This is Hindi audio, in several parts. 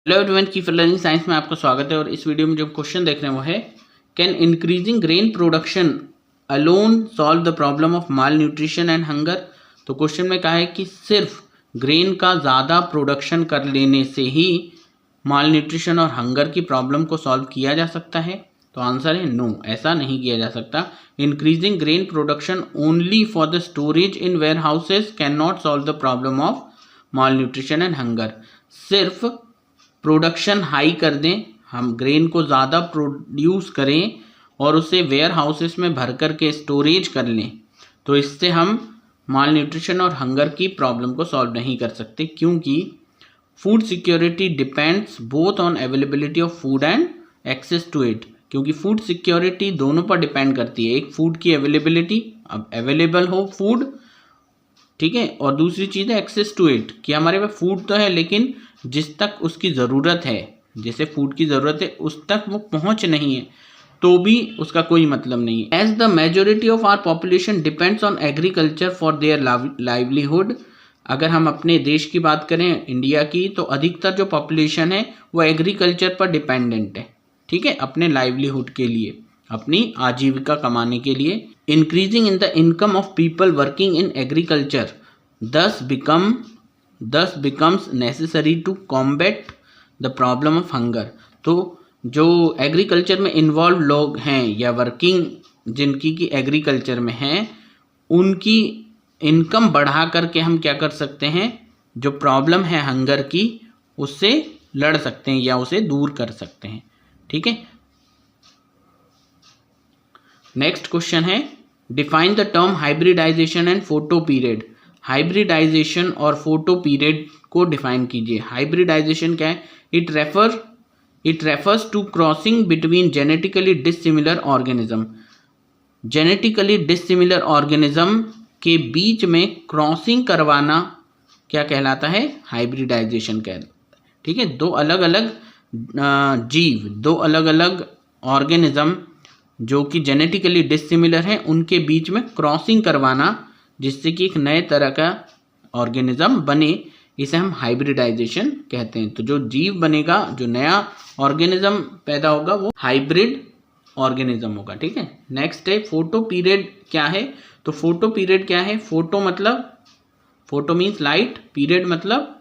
Hello everyone, keep learning science में आपका स्वागत है। और इस वीडियो में जो क्वेश्चन देख रहे हैं वो है, can increasing grain production alone solve the problem of malnutrition and hunger. तो क्वेश्चन में कहा है कि सिर्फ ग्रेन का ज़्यादा प्रोडक्शन कर लेने से ही माल न्यूट्रिशन और हंगर की प्रॉब्लम को सॉल्व किया जा सकता है। तो आंसर है नो, ऐसा नहीं किया जा सकता। Increasing grain production only for the storage in warehouses can not solve the problem of malnutrition and hunger. सिर्फ प्रोडक्शन हाई कर दें, हम ग्रेन को ज़्यादा प्रोड्यूस करें और उसे वेयर हाउसेस में भर कर के स्टोरेज कर लें, तो इससे हम माल न्यूट्रिशन और हंगर की प्रॉब्लम को सॉल्व नहीं कर सकते, क्योंकि food security depends both on availability of food and access to it. क्योंकि फूड सिक्योरिटी दोनों पर डिपेंड करती है, एक फूड की अवेलेबिलिटी, अब अवेलेबल हो फूड, ठीक है, और दूसरी चीज़ है एक्सेस टू इट, कि हमारे पास फूड तो है लेकिन जिस तक उसकी ज़रूरत है, जैसे फूड की ज़रूरत है उस तक वो पहुंच नहीं है, तो भी उसका कोई मतलब नहीं है। As the majority of our population depends on agriculture for their livelihood. अगर हम अपने देश की बात करें, इंडिया की, तो अधिकतर जो पॉपुलेशन है वो एग्रीकल्चर पर डिपेंडेंट है, ठीक है, अपने लाइवलीहुड के लिए, अपनी आजीविका कमाने के लिए। Increasing in the income of people working in agriculture thus becomes necessary to combat the problem of hunger। तो जो एग्रीकल्चर में इन्वॉल्व लोग हैं या वर्किंग जिनकी की एग्रीकल्चर में हैं, उनकी इनकम बढ़ा करके हम क्या कर सकते हैं, जो प्रॉब्लम है हंगर की उससे लड़ सकते हैं या उसे दूर कर सकते हैं, ठीक है। नेक्स्ट क्वेश्चन है, define the term hybridization and photoperiod. Hybridization और फोटो पीरियड को डिफाइन कीजिए। हाइब्रिडाइजेशन क्या है? It refers to crossing between genetically dissimilar organism. Genetically dissimilar organism के बीच में क्रॉसिंग करवाना क्या कहलाता है? हाइब्रिडाइजेशन कहलाता है, ठीक है। दो अलग अलग जीव, दो अलग अलग ऑर्गेनिज्म जो कि जेनेटिकली डिसिमिलर हैं, उनके बीच में क्रॉसिंग करवाना जिससे कि एक नए तरह का ऑर्गेनिज्म बने, इसे हम हाइब्रिडाइजेशन कहते हैं। तो जो जीव बनेगा, जो नया ऑर्गेनिज्म पैदा होगा, वो हाइब्रिड ऑर्गेनिज्म होगा, ठीक है। नेक्स्ट है फोटो पीरियड क्या है? तो फोटो पीरियड क्या है? फोटो मीन्स लाइट, पीरियड मतलब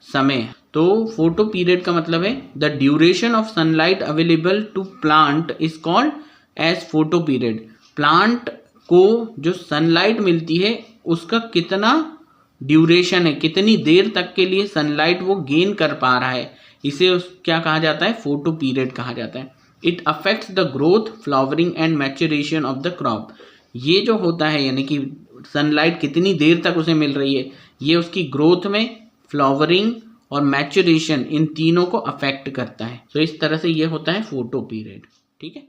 समय। तो फोटो पीरियड का मतलब है the duration of sunlight available to plant is called as photoperiod. Plant को जो सनलाइट मिलती है उसका कितना ड्यूरेशन है, कितनी देर तक के लिए सनलाइट वो गेन कर पा रहा है, इसे क्या कहा जाता है? फोटो पीरियड कहा जाता है। It affects the growth, flowering and maturation of the crop. ये जो होता है, यानी कि सनलाइट कितनी देर तक उसे मिल रही है, ये उसकी ग्रोथ में, फ्लावरिंग और मैच्योरेशन, इन तीनों को अफेक्ट करता है। तो इस तरह से ये होता है फोटो पीरियड, ठीक है।